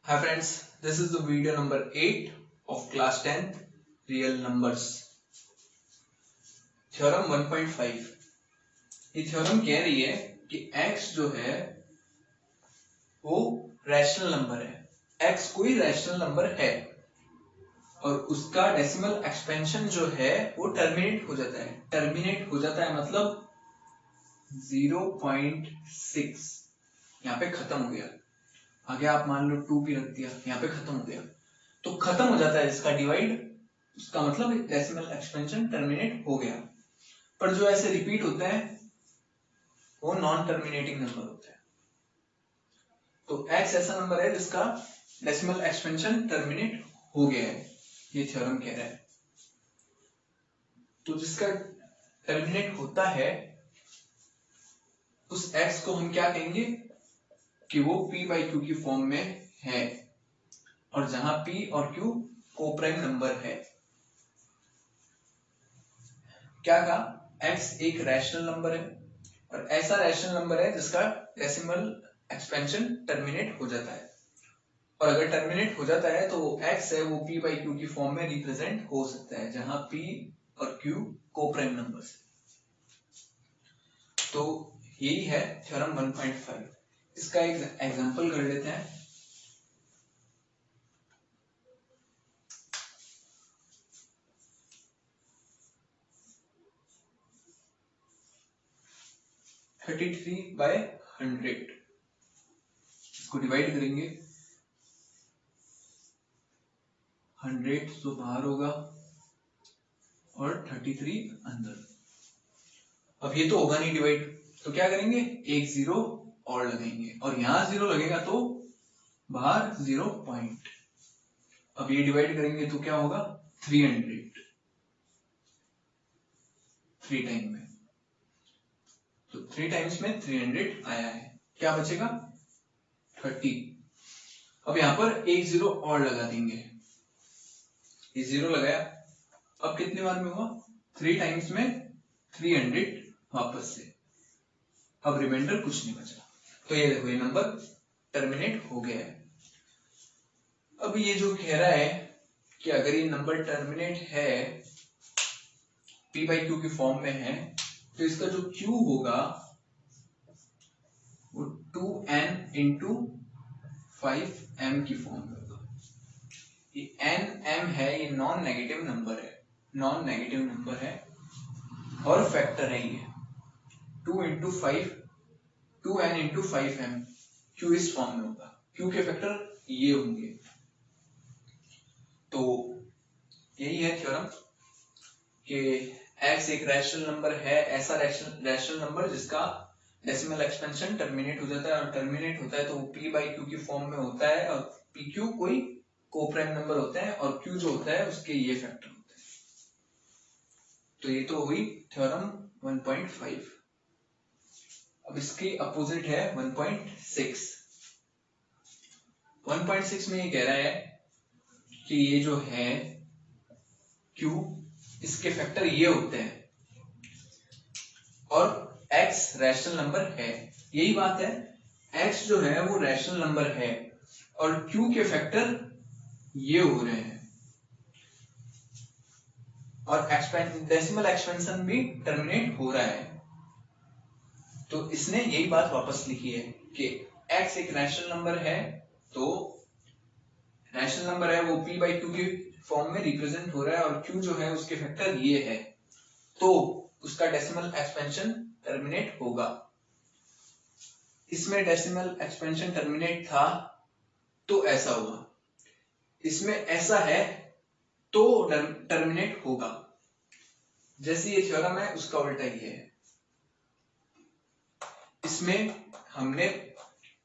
Hi friends, this is the video number 8 of class 10 real numbers. Theorem 1.5 ये theorem कह रही है कि x जो है वो रैशनल नंबर है। x कोई रैशनल नंबर है और उसका डेसिमल एक्सपेंशन जो है वो टर्मिनेट हो जाता है। टर्मिनेट हो जाता है मतलब 0.6 यहाँ पे खत्म हो गया। आगे आप मान लो 2 भी रख दिया, यहाँ पे खत्म हो गया तो खत्म हो जाता है इसका डिवाइड, उसका मतलब डेसिमल एक्सपेंशन टर्मिनेट हो गया। पर जो ऐसे रिपीट होते हैं वो नॉन टर्मिनेटिंग नंबर होते हैं। तो x ऐसा नंबर है जिसका डेसिमल एक्सपेंशन टर्मिनेट हो गया है, ये थ्योरम कह रहा है। तो जिसका टर्मिनेट होता है उस x को हम क्या कहेंगे कि वो p/q की फॉर्म में है, और जहां p और q कोप्राइम नंबर है। क्या कहा, x एक रैशनल नंबर है और ऐसा रैशनल नंबर है जिसका डेसिमल एक्सपेंशन टर्मिनेट हो जाता है। और अगर टर्मिनेट हो जाता है तो x है वो p/q की फॉर्म में रिप्रेजेंट हो सकता है, जहां p और q कोप्राइम नंबर्स है। तो यही है थ्योरम 1.5। इसका एक एग्जांपल कर लेते हैं। थर्टी 33/100 इसको डिवाइड करेंगे। 100 तो बाहर होगा और 33 अंदर। अब ये तो होगा नहीं डिवाइड, तो क्या करेंगे, एक जीरो और लगाएंगे और यहां जीरो लगेगा तो बाहर 0 पॉइंट। अब ये डिवाइड करेंगे तो क्या होगा, 300 3 टाइम में, तो 3 टाइम्स में 300 आया है। क्या बचेगा 30। अब यहां पर एक जीरो और लगा देंगे, ये जीरो लगाया। अब कितने बार में हुआ, 3 टाइम्स में 300 वापस से। अब रिमाइंडर कुछ नहीं बचा, तो ये देखो ये नंबर टर्मिनेट हो गया है। अब ये जो कह रहा है कि अगर ये नंबर टर्मिनेट है, p/q की फॉर्म में है, तो इसका जो q होगा वो 2n इंटू 5m की फॉर्म में होगा। ये n m है, ये नॉन नेगेटिव नंबर है, नॉन नेगेटिव नंबर है और फैक्टर है ये 2 into 5, 2n into 5m। q इस फॉर्म में होगा, q के फैक्टर ये होंगे। तो यही है थ्योरम कि x एक रैशनल नंबर है, ऐसा रैशनल नंबर जिसका डेसिमल एक्सपेंशन टर्मिनेट हो जाता है, और टर्मिनेट होता है तो वो p/q की फॉर्म में होता है, और pq कोई कोप्राइम नंबर होता है और q जो होता है उसके ये फैक्टर होते हैं। तो ये तो हुई थ्योरम 1.5। अब इसकी अपोजिट है 1.6। 1.6 में ये कह रहा है कि ये जो है q, इसके फैक्टर ये होते हैं और x रैशनल नंबर है। यही बात है, x जो है वो रैशनल नंबर है और q के फैक्टर ये हो रहे हैं, और डेसिमल एक्सपेंशन भी टर्मिनेट हो रहा है। तो इसने यही बात वापस लिखी है कि x एक रैशनल नंबर है, तो रैशनल नंबर है वो p/q की फॉर्म में रिप्रेजेंट हो रहा है, और q जो है उसके फैक्टर ये है, तो उसका डेसिमल एक्सपेंशन टर्मिनेट होगा। इसमें डेसिमल एक्सपेंशन टर्मिनेट था तो ऐसा हुआ, इसमें ऐसा है तो टर्मिनेट होगा। जैसे ये थ्योरम है उसका उल्टा ही है। इसमें हमने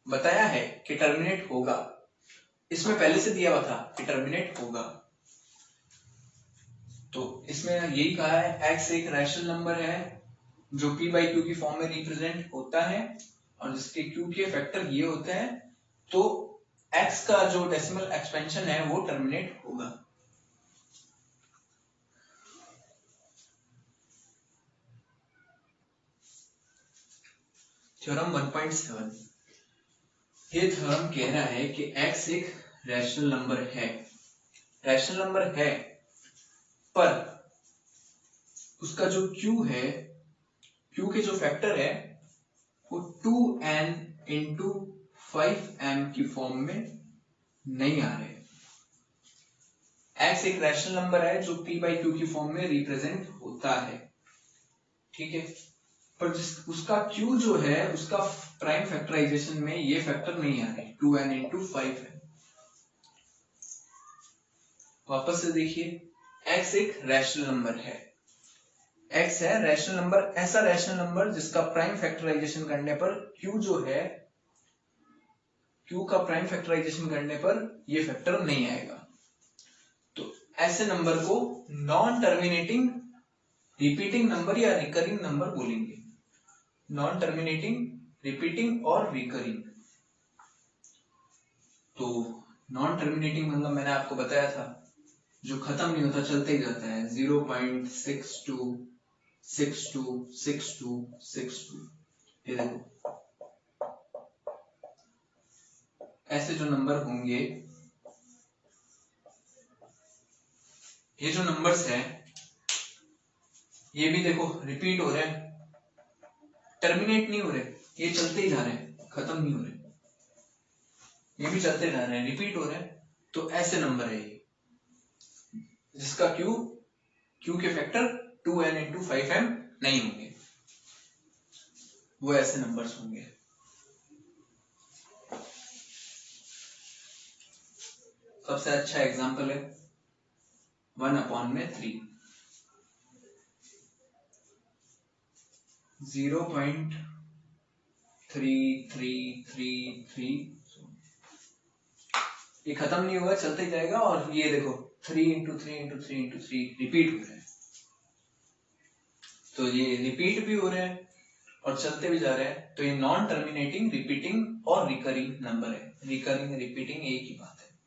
बताया है कि टर्मिनेट होगा, इसमें पहले से दिया हुआ था कि टर्मिनेट होगा। तो इसमें यही कहा है x एक रैशनल नंबर है जो p/q की फॉर्म में रिप्रेजेंट होता है और जिसके q के फैक्टर ये होते हैं, तो x का जो डेसिमल एक्सपेंशन है वो टर्मिनेट होगा। थ्योरम 1.7 ये थ्योरम कह रहा है कि x एक रैशनल नंबर है, रैशनल नंबर है, पर उसका जो Q है, Q के जो फैक्टर है वो 2n इंटू 5m की फॉर्म में नहीं आ रहे। x एक रैशनल नंबर है जो p बाई क्यू की फॉर्म में रिप्रेजेंट होता है, ठीक है, पर उसका Q जो है उसका प्राइम फैक्टराइजेशन में ये फैक्टर नहीं आ रहे 2n इंटू 5m। वापस से देखिए, x एक रैशनल नंबर है, x है रैशनल नंबर, ऐसा रैशनल नंबर जिसका प्राइम फैक्टराइजेशन करने पर Q जो है, Q का प्राइम फैक्टराइजेशन करने पर ये फैक्टर नहीं आएगा। तो ऐसे नंबर को नॉन टर्मिनेटिंग रिपीटिंग नंबर या रिकरिंग नंबर बोलेंगे। नॉन टर्मिनेटिंग, रिपीटिंग और रिकरिंग। तो नॉन टर्मिनेटिंग मतलब मैंने आपको बताया था जो खत्म नहीं होता, चलते ही जाता है, 0.62 62 62 62। ये देखो, ऐसे जो नंबर होंगे, ये जो नंबर्स हैं ये भी देखो रिपीट हो रहे हैं, टर्मिनेट नहीं हो रहे, ये चलते ही जा रहे हैं, खत्म नहीं हो रहे, ये भी चलते जा रहे हैं, रिपीट हो रहे हैं। तो ऐसे नंबर है ये जिसका Q के फैक्टर 2n इंटू 5m नहीं होंगे, वो ऐसे नंबर्स होंगे। सबसे अच्छा एग्जांपल है 1/3, 0.3333। ये खत्म नहीं होगा, चलते ही जाएगा, और ये देखो 3 इंटू 3 इंटू 3 इंटू 3 रिपीट हो रहे हैं। तो ये रिपीट भी हो रहे हैं और चलते भी जा रहे हैं, तो ये नॉन टर्मिनेटिंग, रिपीटिंग और रिकरिंग नंबर है। रिकरिंग रिपीटिंग एक ही बात है।